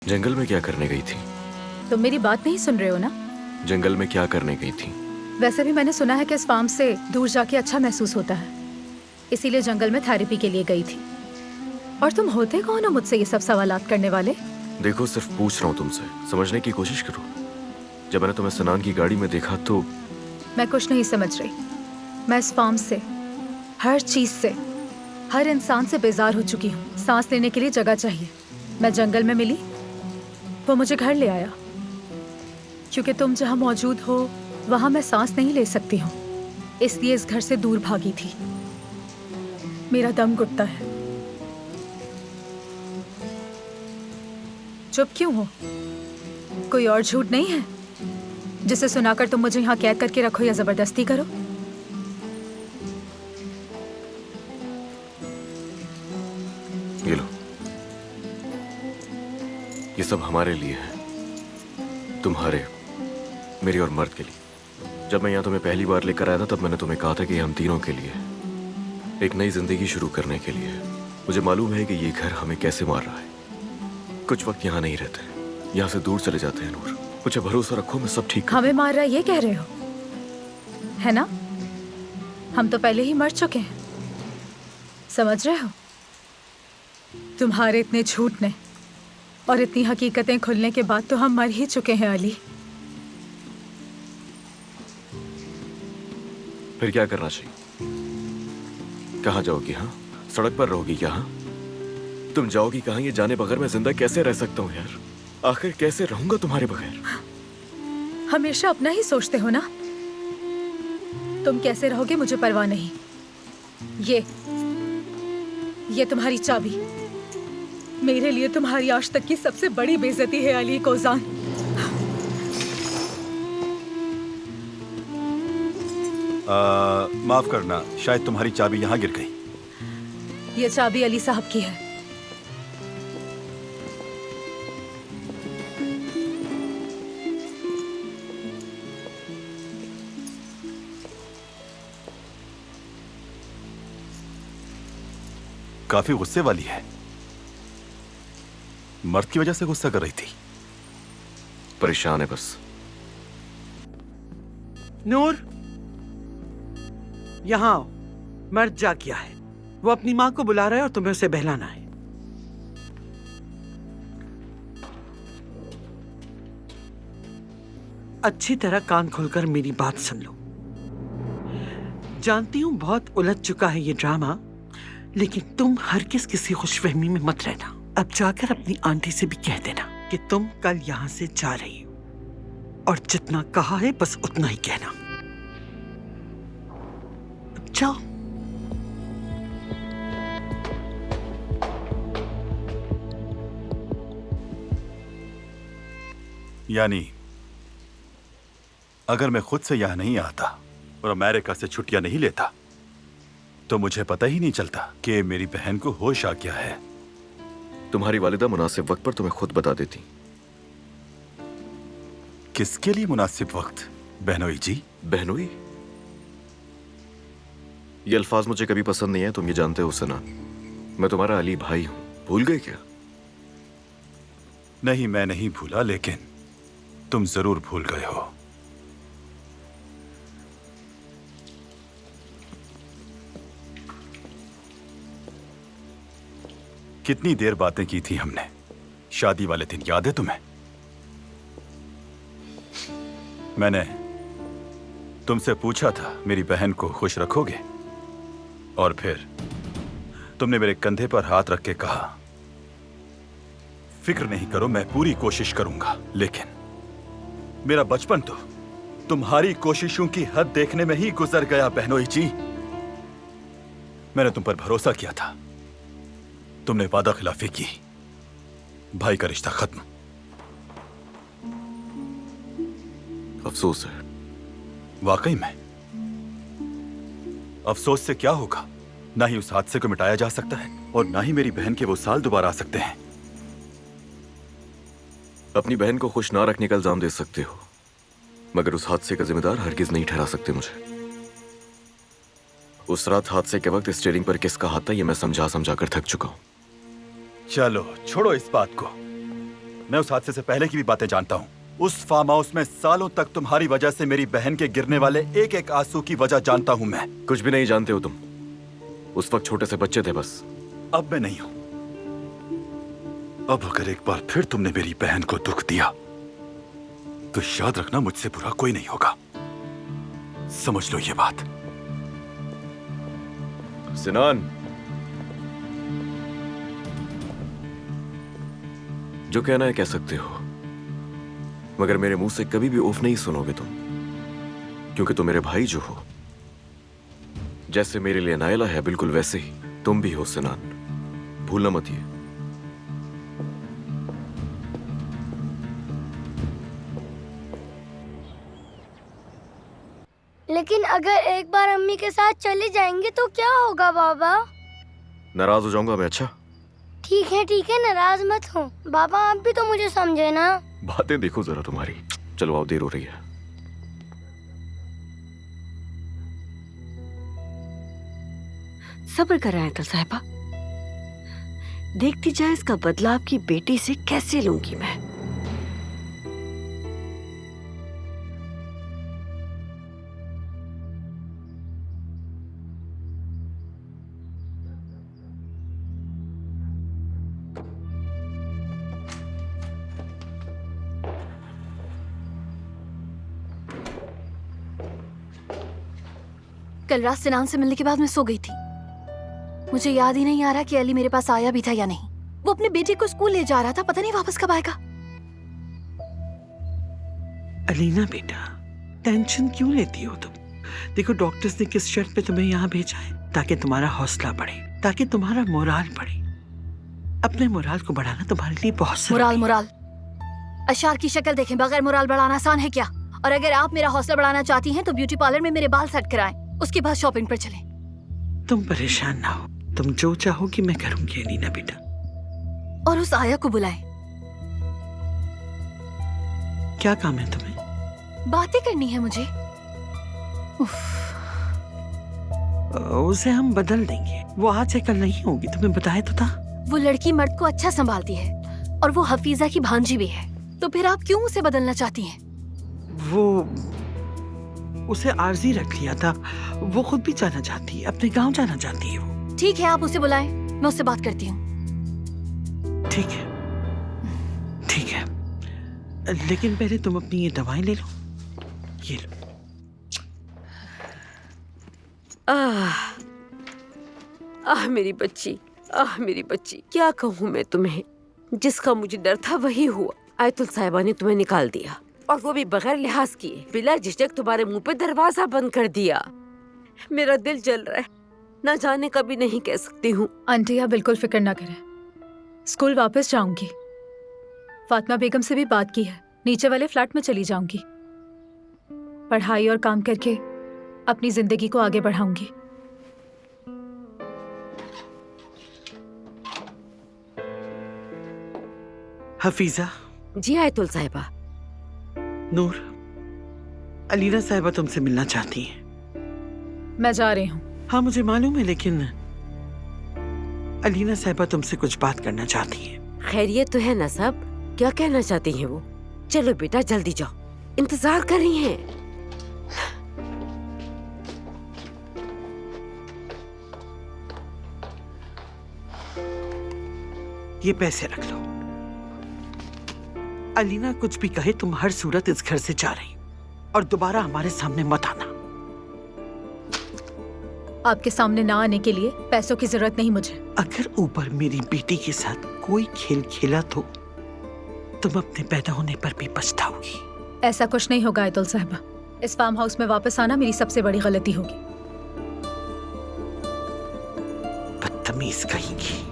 जंगल में क्या करने गई थी? तुम मेरी बात नहीं सुन रहे हो ना? जंगल में क्या करने गई थी? वैसे भी मैंने सुना है कि इस फार्म से दूर जाके अच्छा महसूस होता है, इसीलिए जंगल में थेरेपी के लिए गई थी। और तुम होते कौन हो मुझसे ये सब सवालात करने वाले? देखो, सिर्फ पूछ रहा हूँ तुमसे, समझने की कोशिश करो। जब मैंने तुम्हें सनान की गाड़ी में देखा तो मैं कुछ नहीं समझ रही। मैं इस फार्म से, हर चीज से, हर इंसान से बेजार हो चुकी हूँ। सांस लेने के लिए जगह चाहिए। मैं जंगल में मिली, वो मुझे घर ले आया। क्योंकि तुम जहाँ मौजूद हो वहाँ मैं सांस नहीं ले सकती हूँ, इसलिए इस घर से दूर भागी थी। मेरा दम घुटता है। चुप क्यों हो? कोई और झूठ नहीं है जिसे सुनाकर तुम मुझे यहाँ कैद करके रखो या जबरदस्ती करो? ये लो, ये सब हमारे लिए है, तुम्हारे, मेरी और मर्द के लिए। जब मैं यहाँ तुम्हें पहली बार लेकर आया था तब मैंने तुम्हें कहा था कि हम तीनों के लिए, एक नई जिंदगी शुरू करने के लिए। मुझे मालूम है कि ये घर हमें कैसे मार रहा है। कुछ वक्त यहाँ नहीं रहते, यहाँ से दूर चले जाते हैं। नूर, मुझे भरोसा रखो, मैं सब ठीक हमें मार रहा है ये कह रहे हो, है ना? हम तो पहले ही मर चुके हैं, समझ रहे हो? तुम्हारे इतने झूठ ने और इतनी हकीकतें खुलने के बाद तो हम मर ही चुके हैं अली। फिर क्या करना चाहिए? कहाँ जाओगी? हाँ, सड़क पर रहोगी क्या? हाँ, तुम जाओगी कहाँ? ये जाने बगैर मैं जिंदा कैसे रह सकता हूँ यार? आखिर कैसे रहूंगा तुम्हारे बगैर? हमेशा अपना ही सोचते हो ना। तुम कैसे रहोगे मुझे परवाह नहीं। ये तुम्हारी चाबी। मेरे लिए तुम्हारी आज तक की सबसे बड़ी बेइज्जती है अली कोजान। माफ करना, शायद तुम्हारी चाबी यहाँ गिर गई। ये चाबी अली साहब की है। काफी गुस्से वाली है। मर्द की वजह से गुस्सा कर रही थी। परेशान है बस। नूर, यहाँ आओ। मर्द जा गया है, वो अपनी माँ को बुला रहा है और तुम्हें उसे बहलाना है। अच्छी तरह कान खोलकर मेरी बात सुन लो। जानती हूँ बहुत उलझ चुका है ये ड्रामा, लेकिन तुम हरगिज़ किसी खुशफहमी में मत रहना। अब जाकर अपनी आंटी से भी कह देना कि तुम कल यहाँ से जा रही हो, और जितना कहा है बस उतना ही कहना। अब जाओ। यानी अगर मैं खुद से यहाँ नहीं आता और अमेरिका से छुट्टियां नहीं लेता तो मुझे पता ही नहीं चलता कि मेरी बहन को होश आ गया है। तुम्हारी वालिदा मुनासिब वक्त पर तुम्हें खुद बता देती। किसके लिए मुनासिब वक्त बहनोई जी? बहनोई, ये अल्फाज मुझे कभी पसंद नहीं है, तुम ये जानते हो सना। मैं तुम्हारा अली भाई हूं, भूल गए क्या? नहीं, मैं नहीं भूला, लेकिन तुम जरूर भूल गए हो। कितनी देर बातें की थी हमने शादी वाले दिन, याद है तुम्हें? मैंने तुमसे पूछा था मेरी बहन को खुश रखोगे, और फिर तुमने मेरे कंधे पर हाथ रख के कहा, फिक्र नहीं करो, मैं पूरी कोशिश करूंगा। लेकिन मेरा बचपन तो तुम्हारी कोशिशों की हद देखने में ही गुजर गया बहनोई जी। मैंने तुम पर भरोसा किया था, तुमने वादा खिलाफी की, भाई का रिश्ता खत्म। अफसोस है। वाकई में अफसोस से क्या होगा? ना ही उस हादसे को मिटाया जा सकता है और ना ही मेरी बहन के वो साल दोबारा आ सकते हैं। अपनी बहन को खुश ना रखने का इल्जाम दे सकते हो, मगर उस हादसे का जिम्मेदार हरगिज नहीं ठहरा सकते मुझे। उस रात हादसे के वक्त स्टीयरिंग पर किसका हाथ था ये मैं समझा समझा कर थक चुका हूं। चलो छोड़ो इस बात को। मैं उस हादसे से पहले की भी बातें जानता हूँ। उस फार्म हाउस में सालों तक तुम्हारी वजह से मेरी बहन के गिरने वाले एक एक आंसू की वजह जानता हूँ मैं। कुछ भी नहीं जानते हो तुम। उस वक्त छोटे से बच्चे थे बस। अब मैं नहीं हूं। अब अगर एक बार फिर तुमने मेरी बहन को दुख दिया तो याद रखना मुझसे बुरा कोई नहीं होगा। समझ लो ये बात। सिनान, जो कहना है कह सकते हो, मगर मेरे मुंह से कभी भी उफ नहीं सुनोगे तुम, क्योंकि तुम मेरे भाई जो हो। जैसे मेरे लिए नायला है बिल्कुल वैसे ही तुम भी हो सिनान, भूलना मत ये। लेकिन अगर एक बार अम्मी के साथ चले जाएंगे तो क्या होगा बाबा? नाराज हो जाऊंगा मैं। अच्छा ठीक है, नाराज मत हो बाबा, आप भी तो मुझे समझे ना। बातें देखो जरा तुम्हारी। चलो आओ, देर हो रही है। सब्र कर रहा है तल साहिबा, देखती जाए इसका बदला आपकी बेटी से कैसे लूंगी मैं। कल रात सिनान से मिलने के बाद मैं सो गई थी। मुझे याद ही नहीं आ रहा कि अली मेरे पास आया भी था या नहीं। वो अपने बेटे को स्कूल ले जा रहा था, पता नहीं वापस कब आएगा। अलीना बेटा, टेंशन क्यों लेती हो तुम? देखो डॉक्टर्स ने किस शर्त पे तुम्हें यहाँ भेजा है, ताकि तुम्हारा हौसला बढ़े, ताकि तुम्हारा मोराल बढ़े। अपने मोराल को बढ़ाना तुम्हारे लिए बहुत मोराल अशार की शक्ल देखें, बगैर मोराल बढ़ाना आसान है क्या? और अगर आप मेरा हौसला बढ़ाना चाहती हैं तो ब्यूटी पार्लर में मेरे बाल सेट कराएं, उसके बाद शॉपिंग पर चलें। तुम परेशान ना हो, तुम जो चाहोगी मैं करूंगी अलीना बेटा। और उस आया को बुलाएं। क्या काम है तुम्हें? बातें करनी है मुझे। उफ। उसे हम बदल देंगे, वो आज है कल नहीं होगी, तुम्हें बताया तो था। वो लड़की मर्द को अच्छा संभालती है और वो हफीजा की भांजी भी है, तो फिर आप क्यों उसे बदलना चाहती हैं? वो उसे आर्जी रख लिया था, वो खुद भी जाना चाहती है, अपने गांव जाना चाहती है वो। ठीक है, आप उसे बुलाएं, मैं उससे बात करती हूँ। ठीक है, ठीक है, लेकिन पहले तुम अपनी ये दवाएं ले लो। ये लो। मेरी बच्ची, मेरी बच्ची, क्या कहूँ मैं तुम्हें? जिसका मुझे डर था वही हुआ। आयतुल साहिबा ने तुम्हें निकाल दिया, और वो भी बगैर लिहाज किए, बिला झिझक तुम्हारे मुंह पे दरवाजा बंद कर दिया। मेरा दिल जल रहा है, ना जाने कभी नहीं कह सकती हूँ। आंटी आप बिल्कुल फिक्र ना करें, स्कूल वापस जाऊंगी। फातिमा बेगम से भी बात की है, नीचे वाले फ्लैट में चली जाऊंगी। पढ़ाई और काम करके अपनी जिंदगी को आगे बढ़ाऊंगी। हफीजा। जी आयतुल साहिबा। नूर, अलीना साहिबा तुमसे मिलना चाहती हैं। मैं जा रही हूँ। हाँ मुझे मालूम है, लेकिन अलीना साहिबा तुमसे कुछ बात करना चाहती हैं। खैरियत तो है ना सब? क्या कहना चाहती हैं वो? चलो बेटा जल्दी जाओ, इंतजार कर रही हैं। ये पैसे रख लो। अलीना कुछ भी कहे, तुम हर सूरत इस घर से जा रही और दोबारा हमारे सामने मत आना। आपके सामने ना आने के लिए पैसों की जरूरत नहीं मुझे। अगर ऊपर मेरी बेटी के साथ कोई खेल खेला तो तुम अपने पैदा होने पर भी पछताओगी। ऐसा कुछ नहीं होगा आयतुल साहिबा। इस फार्म हाउस में वापस आना मेरी सबसे बड़ी गलती होगी। बदतमीज कहेंगी।